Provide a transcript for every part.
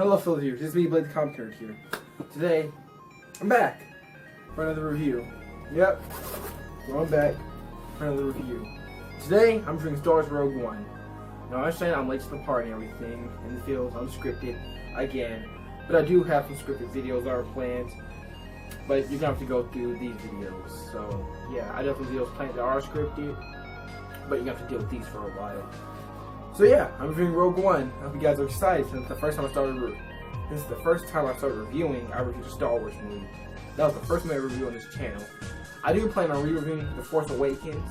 Hello, fellow viewers. This is me, Blade the Comic Nerd here. Today, I'm back for another review. Yep, so I'm back for another review. Today, I'm reviewing Star Wars Rogue One. Now, I understand I'm late to the party and everything, and it feels unscripted again. But I do have some scripted videos that are planned. But you're gonna have to go through these videos. So, yeah, I do have some videos planned that are scripted, but you're gonna have to deal with these for a while. So yeah, I'm reviewing Rogue One. I hope you guys are excited since the first time I started reviewing, I reviewed a Star Wars movie. That was the first movie I reviewed on this channel. I do plan on re-reviewing The Force Awakens,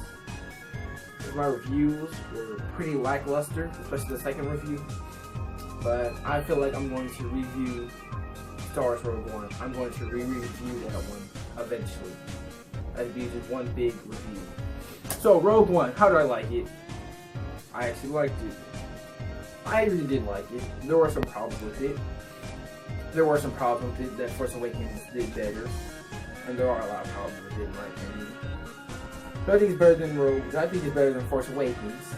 because my reviews were pretty lackluster, especially the second review. But I feel like I'm going to review Star Wars Rogue One. I'm going to re-review that one eventually. That'd be just one big review. So Rogue One, how do I like it? I actually liked it. I really did like it. There were some problems with it. There were some problems with it that Force Awakens did better. And there are a lot of problems with it in my opinion. But I think it's better than Rogue. I think it's better than Force Awakens.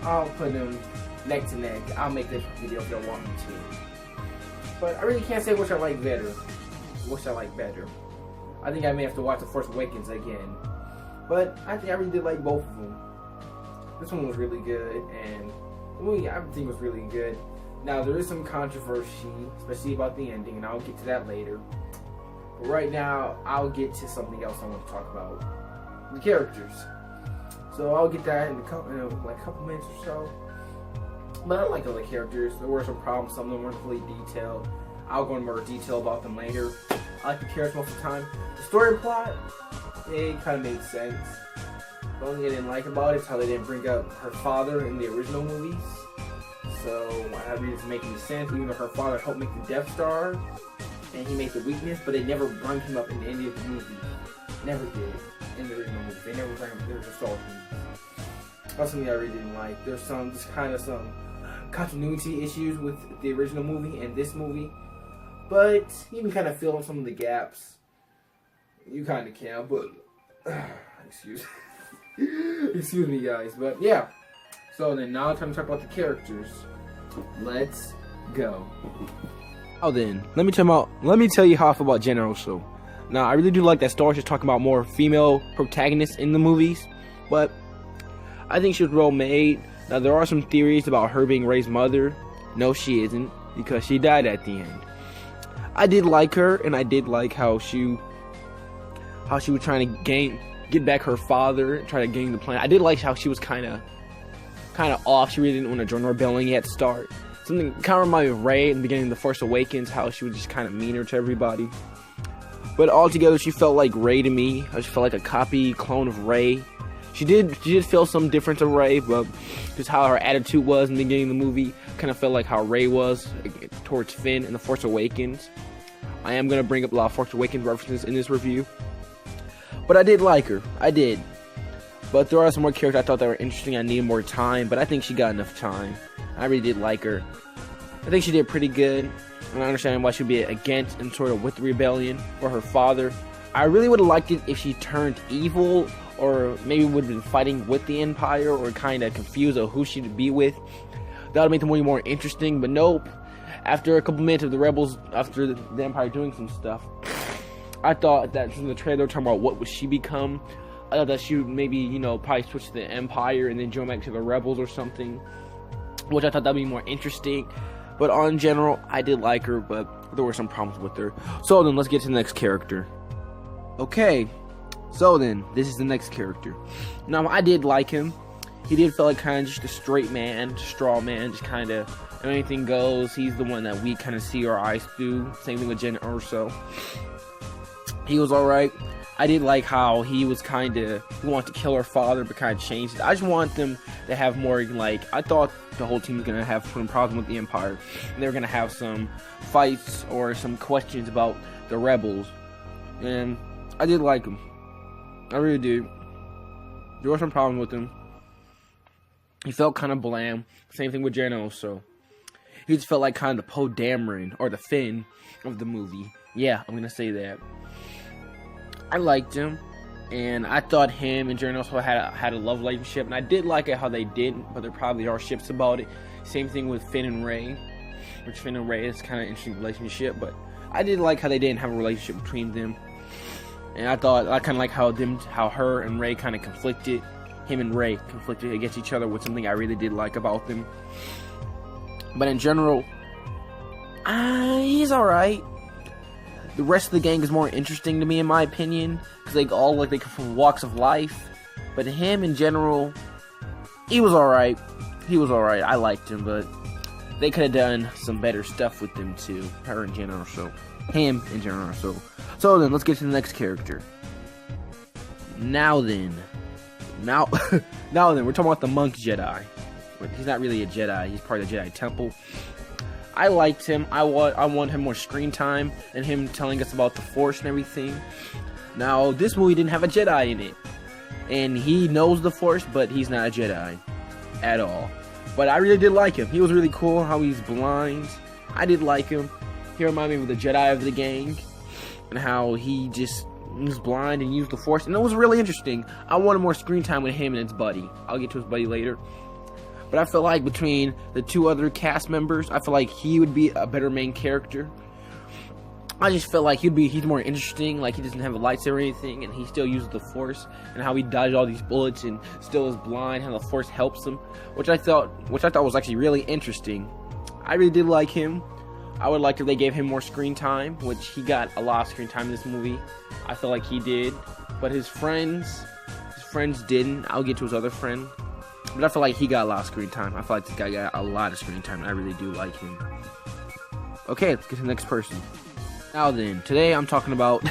I'll put them neck to neck. I'll make this video if you want me to. But I really can't say which I like better. I think I may have to watch The Force Awakens again. But I think I really did like both of them. This one was really good, and the movie I think was really good. Now, there is some controversy, especially about the ending, and I'll get to that later. But right now, I'll get to something else I want to talk about. The characters. So I'll get that in a couple minutes or so. But I like all the characters. There were some problems. Some of them weren't really detailed. I'll go into more detail about them later. I like the characters most of the time. The story plot, it kind of made sense. The only thing I didn't like about it is how they didn't bring up her father in the original movies. So I mean, it's making sense, even though her father helped make the Death Star, and he made the weakness, but they never brought him up in any of the movies. Never did in the original movies. They never brought him up in the Star Wars movies. That's something I really didn't like. There's some continuity issues with the original movie and this movie, but you can kind of fill in some of the gaps. You kind of can, but excuse me guys, but yeah. So then now it's time to talk about the characters. Let's go. Oh, then let me tell you how I feel about Jyn Erso. Now, I really do like that Star Wars is talking about more female protagonists in the movies, but I think she was well made. Now, there are some theories about her being Rey's mother. No, she isn't, because she died at the end. I did like her, and I did like how she was trying to get back her father, try to gain the planet. I did like how she was kind of off. She really didn't want to join the rebellion at the start. Something kind of reminded me of Rey in the beginning of The Force Awakens, how she was just kind of meaner to everybody. But altogether, she felt like Rey to me. She felt like a clone of Rey. She did feel some difference of Rey, but just how her attitude was in the beginning of the movie kind of felt like how Rey was towards Finn in The Force Awakens. I am going to bring up a lot of Force Awakens references in this review. But I did like her. I did. But there are some more characters I thought that were interesting. I needed more time, but I think she got enough time. I really did like her. I think she did pretty good. And I understand why she'd be against and sort of with the rebellion or her father. I really would have liked it if she turned evil, or maybe would have been fighting with the Empire, or kind of confused of who she'd be with. That would have made the movie more interesting, but nope. After a couple minutes of the rebels, after the Empire doing some stuff, I thought that in the trailer talking about what would she become. I thought that she would maybe, probably switch to the Empire and then join back to the rebels or something, which I thought that would be more interesting. But on general, I did like her, but there were some problems with her. So then, let's get to the next character. Okay, so then, this is the next character. Now, I did like him. He did feel like kind of just a straight man, straw man, just kind of, if anything goes, he's the one that we kind of see our eyes through. Same thing with Jyn Erso. He was alright. I did like how he was he wanted to kill her father, but kind of changed it. I just want them to have more, I thought the whole team was going to have some problem with the Empire, and they were going to have some fights or some questions about the rebels, and I did like him. I really did. There were some problems with him. He felt kind of bland. Same thing with Jyn Erso. He just felt like kind of the Poe Dameron, or the Finn of the movie. Yeah, I'm going to say that. I liked him, and I thought him and Jyn Erso had a love relationship, and I did like it how they didn't, but there probably are ships about it. Same thing with Finn and Rey. which Finn and Rey is kind of an interesting relationship, but I did like how they didn't have a relationship between them. And I kind of like how her and Rey kind of conflicted. Him and Rey conflicted against each other, was something I really did like about them. But in general, he's alright. The rest of the gang is more interesting to me, in my opinion, because they come from walks of life. But him in general, he was alright. I liked him, but they could have done some better stuff with them too. Her in general, him in general. So then, let's get to the next character. Now then, we're talking about the Monk Jedi. He's not really a Jedi. He's part of the Jedi Temple. I liked him. I want him more screen time and him telling us about the Force and everything. Now, this movie didn't have a Jedi in it. And he knows the Force, but he's not a Jedi at all. But I really did like him. He was really cool how he's blind. I did like him. He reminded me of the Jedi of the gang. And how he was blind and used the Force. And it was really interesting. I wanted more screen time with him and his buddy. I'll get to his buddy later. But I feel like between the two other cast members, I feel like he would be a better main character. I just felt like he's more interesting. Like, he doesn't have a lightsaber or anything, and he still uses the Force, and how he dodged all these bullets and still is blind, how the Force helps him, which I thought was actually really interesting. I really did like him. I would like if they gave him more screen time, which he got a lot of screen time in this movie. I feel like he did, but his friends didn't. I'll get to his other friend. But I feel like he got a lot of screen time. I feel like this guy got a lot of screen time. I really do like him. Okay, let's get to the next person. Now then, today I'm talking about...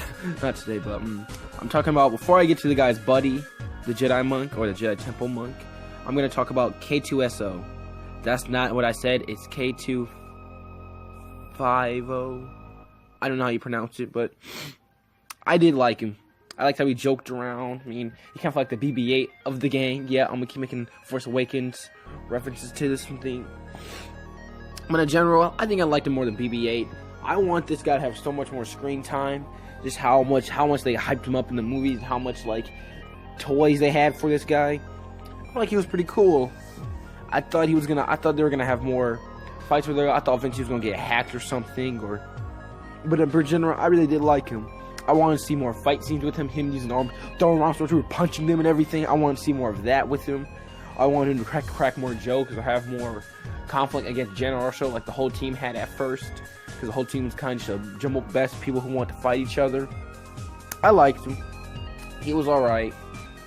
not today, but I'm talking about... Before I get to the guy's buddy, the Jedi Monk, or the Jedi Temple Monk, I'm going to talk about K2SO. That's not what I said. It's K250. I don't know how you pronounce it, but... I did like him. I liked how he joked around. I mean, he kind of like the BB-8 of the gang. Yeah, I'm gonna keep making Force Awakens references to this thing. But in general, I think I liked him more than BB-8. I want this guy to have so much more screen time. Just how much they hyped him up in the movies, how much like toys they had for this guy. I feel like he was pretty cool. I thought they were gonna have more fights with her. I thought eventually he was gonna get hacked or something. But in general, I really did like him. I want to see more fight scenes with him using arms, throwing arms, punching them and everything. I want to see more of that with him. I want him to crack more jokes or have more conflict against General Orso like the whole team had at first. Because the whole team was kind of just a jumbled mess of people who want to fight each other. I liked him. He was alright.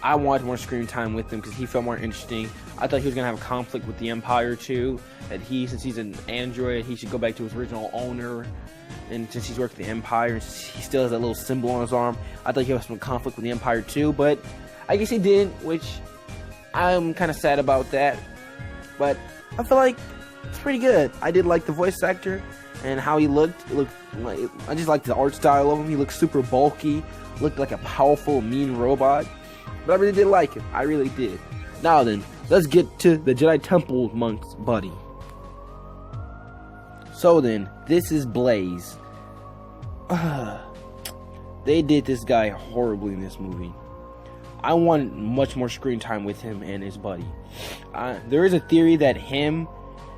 I wanted more screen time with him because he felt more interesting. I thought he was going to have a conflict with the Empire too. That since he's an android, he should go back to his original owner. And since he's worked for the Empire, and he still has that little symbol on his arm, I thought he had some conflict with the Empire too, but I guess he didn't, which I'm kind of sad about that. But I feel like it's pretty good. I did like the voice actor and how he looked. I just liked the art style of him. He looked super bulky, looked like a powerful, mean robot. But I really did like him. I really did. Now then, let's get to the Jedi Temple Monk's buddy. So then, this is Blaze. They did this guy horribly in this movie. I want much more screen time with him and his buddy. There is a theory that him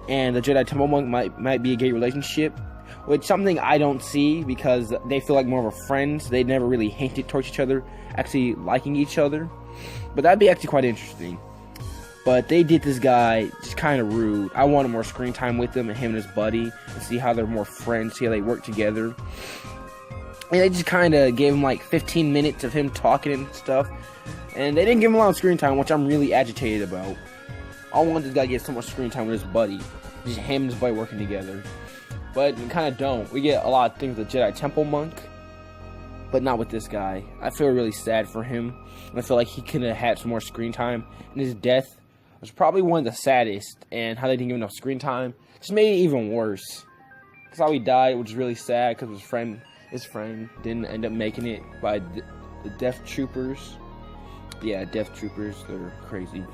and the Jedi Temple Monk might be a gay relationship, which something I don't see because they feel like more of a friends. They never really hinted towards each other, actually liking each other. But that'd be actually quite interesting. But they did this guy just kind of rude. I wanted more screen time with him and him and his buddy and see how they're more friends, see how they work together. And they just kind of gave him like 15 minutes of him talking and stuff. And they didn't give him a lot of screen time, which I'm really agitated about. I want this guy to get so much screen time with his buddy. Just him and his buddy working together. But we kind of don't. We get a lot of things with Jedi Temple Monk, but not with this guy. I feel really sad for him. And I feel like he could have had some more screen time. And his death was probably one of the saddest, and how they didn't give him enough screen time just made it even worse. Because how he died, which was really sad, because his friend didn't end up making it by the Death Troopers. Yeah, Death Troopers, they're crazy.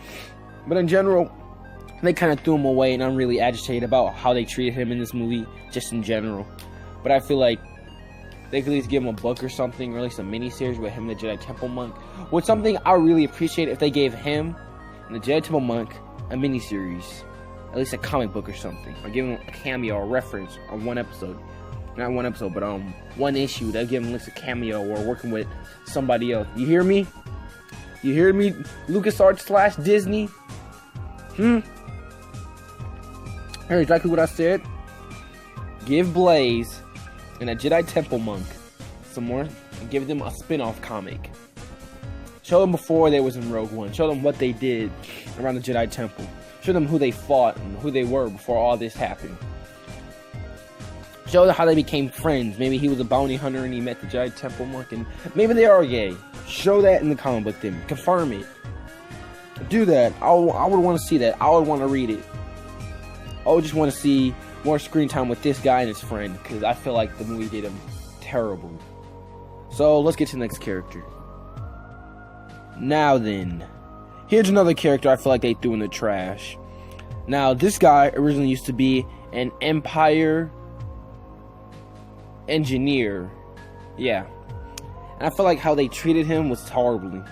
But in general, they kind of threw him away, and I'm really agitated about how they treated him in this movie, just in general. But I feel like they could at least give him a book or something, or at least a miniseries with him and the Jedi Temple Monk. Which something I really appreciate if they gave him and the Jedi Temple Monk a miniseries. at least a comic book or something, or give him a cameo or reference on one episode. Not one episode, but one issue. They'll give him at least a cameo or working with somebody else. You hear me? You hear me? LucasArts / Disney? Here's exactly what I said. Give Blaze and a Jedi Temple Monk some more, and give them a spin-off comic. Show them before they was in Rogue One. Show them what they did around the Jedi Temple. Show them who they fought and who they were before all this happened. Show them how they became friends. Maybe he was a bounty hunter and he met the Jedi Temple Monk, and maybe they are gay. Show that in the comic book then. Confirm it. Do that. I would want to see that. I would want to read it. I would just want to see more screen time with this guy and his friend, because I feel like the movie did him terrible. So let's get to the next character. Now then, here's another character I feel like they threw in the trash. Now, this guy originally used to be an Empire engineer. Yeah. And I feel like how they treated him was horribly.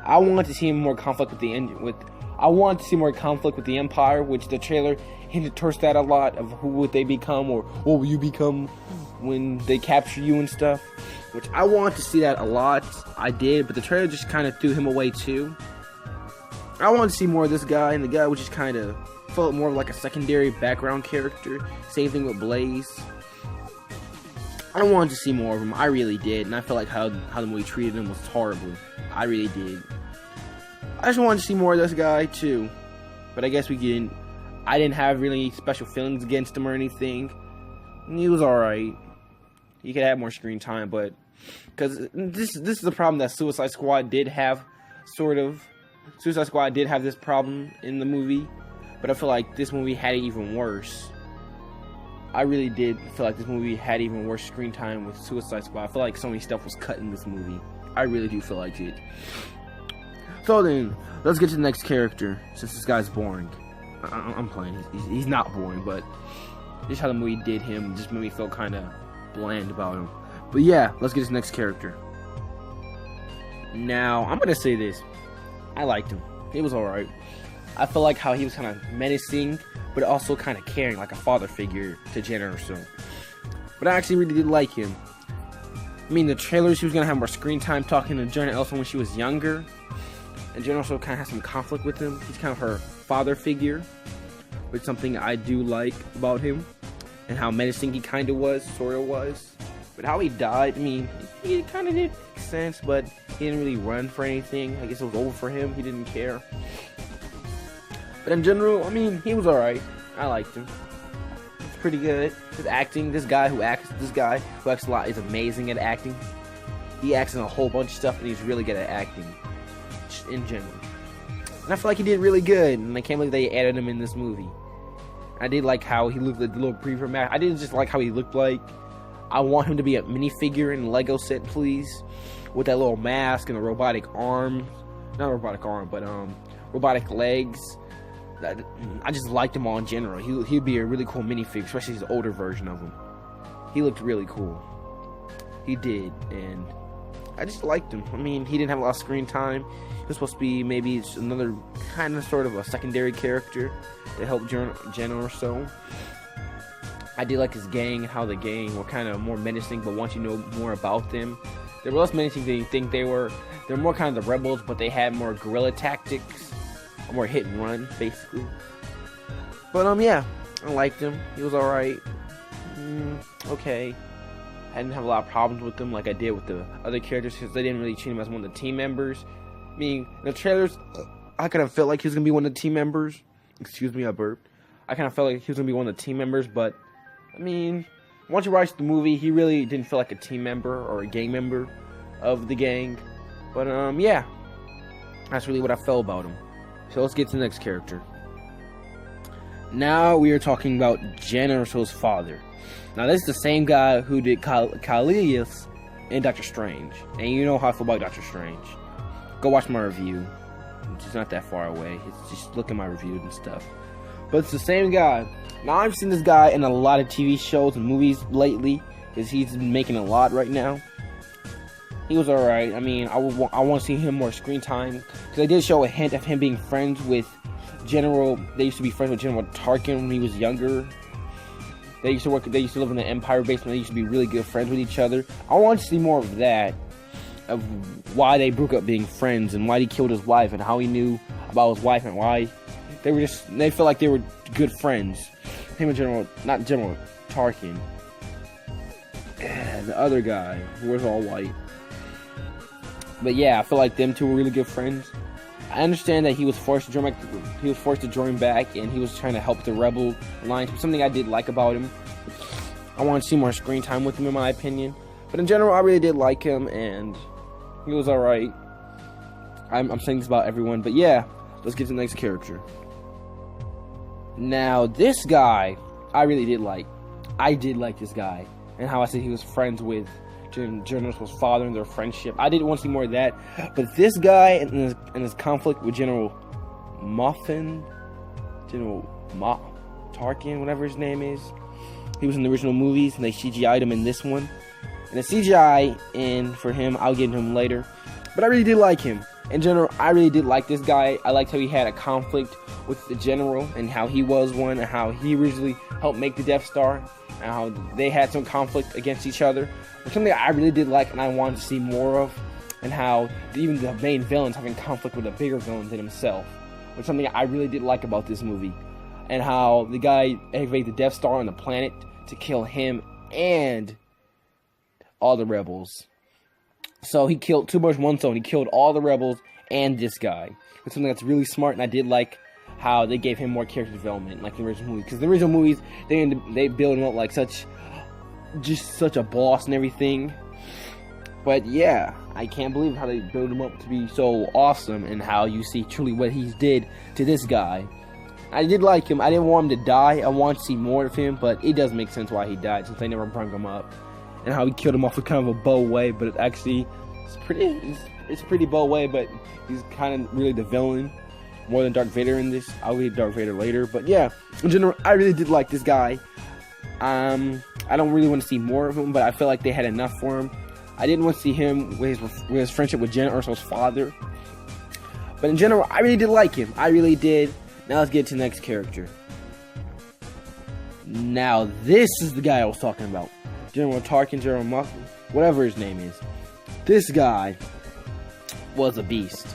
I wanted to see more conflict with I wanted to see more conflict with the Empire, which the trailer hinted towards that a lot, of who would they become, or what will you become when they capture you and stuff. Which I wanted to see that a lot. I did, but the trailer just kind of threw him away too. I wanted to see more of this guy, and the guy was just kind of felt more like a secondary background character. Same thing with Blaze. I wanted to see more of him. I really did, and I felt like how the movie treated him was horrible. I really did. I just wanted to see more of this guy too, but I guess we didn't. I didn't have really special feelings against him or anything. He was alright. He could have more screen time, but because this is the problem that Suicide Squad did have, sort of. Suicide Squad did have this problem in the movie, but I feel like this movie had it even worse. I really did feel like this movie had even worse screen time with Suicide Squad. I feel like so many stuff was cut in this movie. I really do feel like it. So then, let's get to the next character, since this guy's boring. I'm playing. He's not boring, but just how the movie did him just made me feel kind of bland about him. But yeah, let's get to the next character. Now, I'm going to say this. I liked him. He was alright. I feel like how he was kind of menacing, but also kind of caring, like a father figure to Jyn Erso. But I actually really did like him. I mean, the trailers, she was going to have more screen time talking to Jyn Erso when she was younger. And Jyn Erso kind of has some conflict with him. He's kind of her father figure, which is something I do like about him. And how menacing he kind of was, sort of was. But how he died, I mean, he kind of did make sense, but he didn't really run for anything. I guess it was over for him. He didn't care. But in general, I mean, he was alright. I liked him. It's pretty good. His acting, this guy who acts a lot is amazing at acting. He acts in a whole bunch of stuff, and he's really good at acting, in general. And I feel like he did really good, and I can't believe they added him in this movie. I did like how he looked like the little preview map. I didn't just like how he looked like. I want him to be a minifigure in the Lego set, please. With that little mask and a robotic arm. Not a robotic arm, but robotic legs. I just liked him all in general. He'd be a really cool minifigure, especially his older version of him. He looked really cool. He did, and I just liked him. I mean, he didn't have a lot of screen time. He was supposed to be maybe another kind of sort of a secondary character to help Jyn Erso. I did like his gang and how the gang were kind of more menacing, but once you know more about them, they were less menacing than you think they were. They're more kind of the rebels, but they had more guerrilla tactics, more hit and run, basically. But yeah, I liked him. He was alright. Okay. I didn't have a lot of problems with him like I did with the other characters, because they didn't really treat him as one of the team members. I mean, in the trailers, I kind of felt like he was going to be one of the team members. Excuse me, I burped. I kind of felt like he was going to be one of the team members, but, I mean, once you watch the movie, he really didn't feel like a team member or a gang member of the gang. But, yeah, that's really what I felt about him. So let's get to the next character. Now we are talking about Jyn Erso's father. Now, this is the same guy who did Kaelius in Doctor Strange. And you know how I feel about Doctor Strange. Go watch my review. It's not that far away. It's just look at my reviews and stuff. But it's the same guy. Now, I've seen this guy in a lot of TV shows and movies lately, because he's been making a lot right now. He was alright. I mean, I want to see him more screen time, because they did show a hint of him being friends with They used to be friends with General Tarkin when he was younger. They used to live in the Empire base, and they used to be really good friends with each other. I want to see more of that, of why they broke up being friends, and why he killed his wife, and how he knew about his wife, and why they felt like they were good friends. Him and not General Tarkin. The other guy, who was all white. But yeah, I feel like them two were really good friends. I understand that he was forced to join back. And he was trying to help the Rebel Alliance. Something I did like about him. I want to see more screen time with him, in my opinion. But in general, I really did like him, and he was all right. I'm saying this about everyone, but yeah, let's get to the next character. Now, this guy, I really did like. I did like this guy, and how I said he was friends with General's father and their friendship. I didn't want to see more of that, but this guy and his conflict with General Tarkin, whatever his name is, he was in the original movies, and they CGI'd him in this one. And the CGI for him, I'll get into him later, but I really did like him. In general, I really did like this guy. I liked how he had a conflict with the General, and how he was one, and how he originally helped make the Death Star, and how they had some conflict against each other. Something I really did like, and I wanted to see more of, and how even the main villain's having conflict with a bigger villain than himself, which is something I really did like about this movie, and how the guy activated the Death Star on the planet to kill him and all the rebels. So he killed too much one zone. He killed all the rebels and this guy. It's something that's really smart, and I did like how they gave him more character development, like the original movies. Because the original movies, they build him up like such a boss and everything. But yeah, I can't believe how they build him up to be so awesome, and how you see truly what he did to this guy. I did like him. I didn't want him to die. I want to see more of him, but it does make sense why he died, since they never brought him up. And how he killed him off with kind of a bow way, but it's actually it's pretty bow way, but he's kind of really the villain more than Darth Vader in this. I'll get Darth Vader later, but yeah, in general, I really did like this guy. I don't really want to see more of him, but I feel like they had enough for him. I didn't want to see him with his friendship with Jyn Erso's father, but in general, I really did like him. I really did. Now let's get to the next character. Now this is the guy I was talking about. General Tarkin, General Muffin, whatever his name is. This guy was a beast.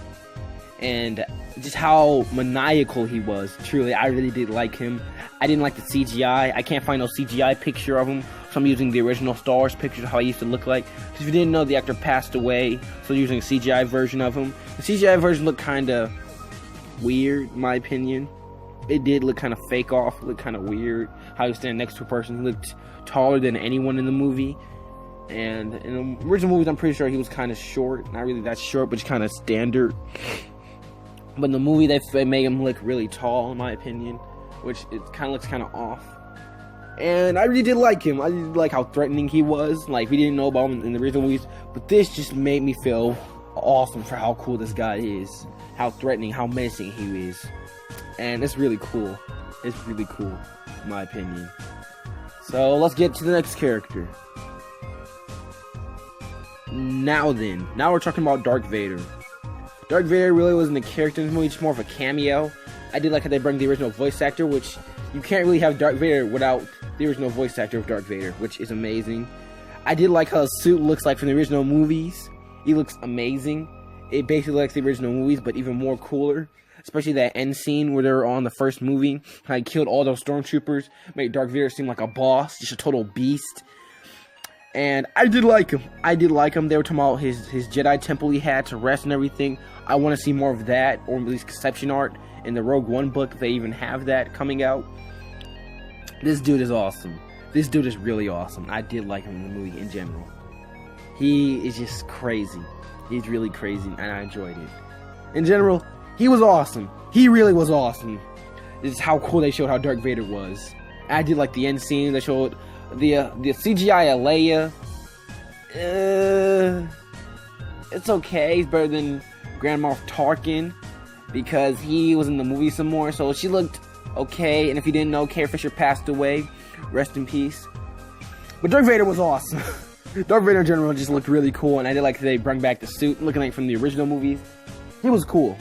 And just how maniacal he was. Truly, I really did like him. I didn't like the CGI. I can't find no CGI picture of him, so I'm using the original Star Wars picture of how he used to look like. Because if you didn't know, the actor passed away, so using a CGI version of him. The CGI version looked kind of weird, in my opinion. It did look kind of fake off, looked kind of weird. How he was standing next to a person who looked taller than anyone in the movie. And in the original movies, I'm pretty sure he was kind of short. Not really that short, but just kind of standard. But in the movie, they made him look really tall, in my opinion, which it kind of looks kind of off. And I really did like him. I did like how threatening he was. Like, we didn't know about him in the original movies, but this just made me feel awesome for how cool this guy is, how threatening, how menacing he is. And it's really cool. It's really cool, in my opinion. So let's get to the next character. Now we're talking about Darth Vader. Darth Vader really wasn't a character in this movie, just more of a cameo. I did like how they bring the original voice actor, which you can't really have Darth Vader without the original voice actor of Darth Vader, which is amazing. I did like how his suit looks like from the original movies. He looks amazing. It basically looks like the original movies, but even more cooler. Especially that end scene where they were on the first movie. How he killed all those stormtroopers. Made Darth Vader seem like a boss. Just a total beast. And I did like him. They were talking about his Jedi temple he had to rest and everything. I want to see more of that. Or at least conception art. In the Rogue One book, they even have that coming out. This dude is awesome. This dude is really awesome. I did like him in the movie in general. He is just crazy. He's really crazy, and I enjoyed it. In general, he was awesome. He really was awesome. This is how cool they showed how Darth Vader was. I did like the end scene. They showed the CGI of Leia. It's okay. It's better than Grand Moff Tarkin because he was in the movie some more. So she looked okay. And if you didn't know, Carrie Fisher passed away. Rest in peace. But Darth Vader was awesome. Darth Vader in general just looked really cool. And I did like that they brought back the suit, looking like from the original movies. He was cool.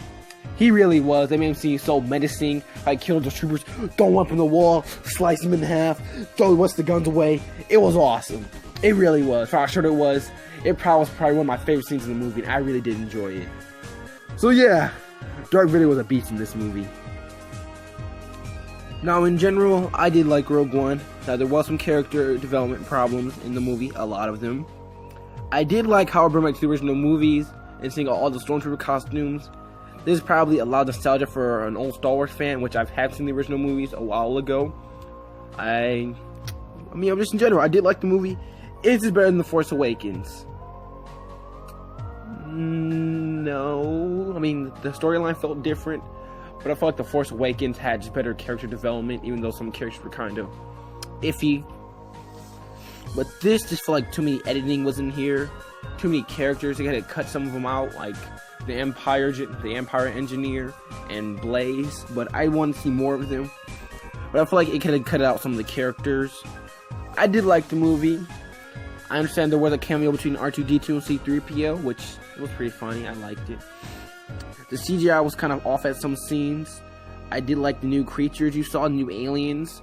He really was. They made him seem so menacing. Like, killed the troopers, throw him up in the wall, slice him in half, throw the guns away. It was awesome. It really was. For how short it was, it probably was one of my favorite scenes in the movie, and I really did enjoy it. So yeah, Darth Vader was a beast in this movie. Now, in general, I did like Rogue One. Now, there was some character development problems in the movie, a lot of them. I did like how it brought back to the original movies and seeing all the Stormtrooper costumes. This is probably a lot of nostalgia for an old Star Wars fan, which I've had seen the original movies a while ago. I mean, just in general, I did like the movie. Is it better than The Force Awakens? No. I mean, the storyline felt different, but I felt like The Force Awakens had just better character development, even though some characters were kind of iffy. But this just felt like too many editing was in here, too many characters. They had to cut some of them out, like the Empire Engineer and Blaze. But I want to see more of them. But I feel like it could have cut out some of the characters. I did like the movie. I understand there was a cameo between R2-D2 and C-3PO, which was pretty funny. I liked it. The CGI was kind of off at some scenes. I did like the new creatures you saw, new aliens,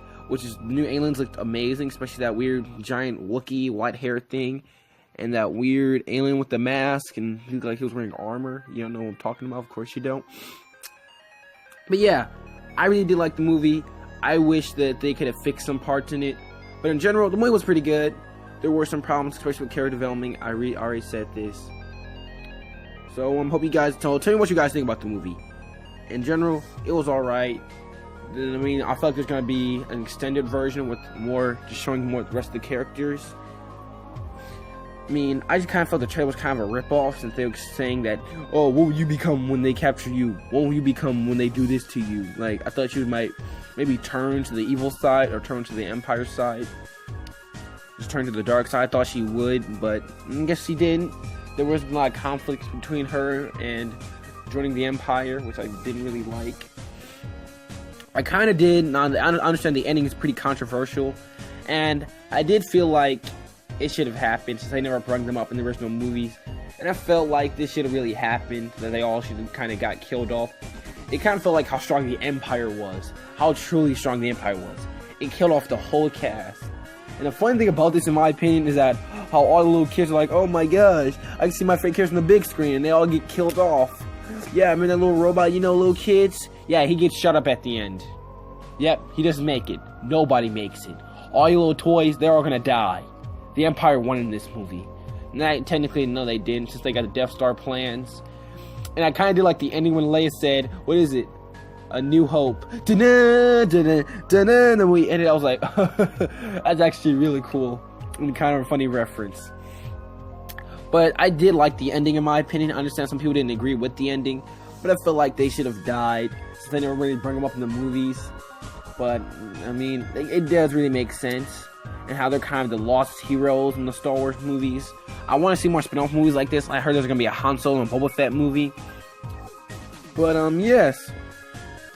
new aliens looked amazing, especially that weird giant Wookiee white hair thing, and that weird alien with the mask, and he looked like he was wearing armor. You don't know what I'm talking about, of course you don't. But yeah, I really did like the movie. I wish that they could have fixed some parts in it, but in general, the movie was pretty good. There were some problems, especially with character development. I already said this. So hope you guys tell me what you guys think about the movie. In general, it was alright. I mean, I felt like there's gonna be an extended version with just showing more the rest of the characters. I mean, I just kind of felt the trailer was kind of a ripoff, since they were saying that, oh, what will you become when they capture you? What will you become when they do this to you? Like, I thought she might maybe turn to the evil side or turn to the Empire side. Just turn to the dark side. I thought she would, but I guess she didn't. There was a lot of conflicts between her and joining the Empire, which I didn't really like. I kind of did. I understand the ending is pretty controversial, and I did feel like it should have happened, since they never brought them up in the original movies. And I felt like this should have really happened, that they all should have kind of got killed off. It kind of felt like how strong the Empire was, how truly strong the Empire was. It killed off the whole cast. And the funny thing about this, in my opinion, is that how all the little kids are like, oh my gosh, I can see my favorite characters on the big screen, and they all get killed off. Yeah, I mean that little robot, little kids? Yeah, he gets shut up at the end. Yep, he doesn't make it. Nobody makes it. All you little toys, they're all gonna die. The Empire won in this movie. And technically, no, they didn't, since they got the Death Star plans. And I kind of did like the ending when Leia said, what is it? A New Hope. Da-da, da-da, da-da, and then we ended. I was like, that's actually really cool and kind of a funny reference. But I did like the ending, in my opinion. I understand some people didn't agree with the ending, but I felt like they should have died, since they never really bring them up in the movies. But I mean, it does really make sense, and how they're kind of the lost heroes in the Star Wars movies. I want to see more spin-off movies like this. I heard there's gonna be a Han Solo and Boba Fett movie. But yes.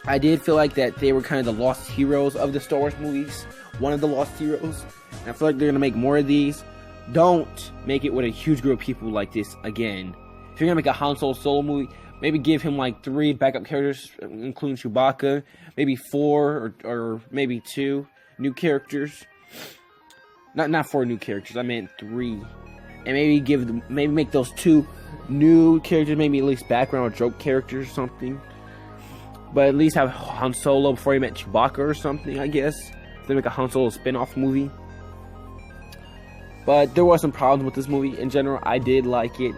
I did feel like that they were kind of the lost heroes of the Star Wars movies. One of the lost heroes. And I feel like they're going to make more of these. Don't make it with a huge group of people like this again. If you're going to make a Han Solo movie, maybe give him like 3 backup characters, including Chewbacca. Maybe 4 or maybe 2 new characters. Not 4 new characters, I meant 3. And maybe make those 2 new characters, maybe at least background or joke characters or something. But at least have Han Solo before he met Chewbacca or something, I guess. If they make a Han Solo spin-off movie. But there were some problems with this movie. In general, I did like it.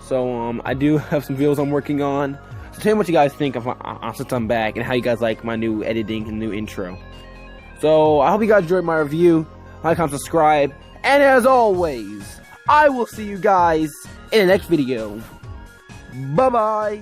So, I do have some videos I'm working on. So tell me what you guys think of since I'm back, and how you guys like my new editing and new intro. So, I hope you guys enjoyed my review. Like, comment, subscribe. And as always, I will see you guys in the next video. Bye-bye.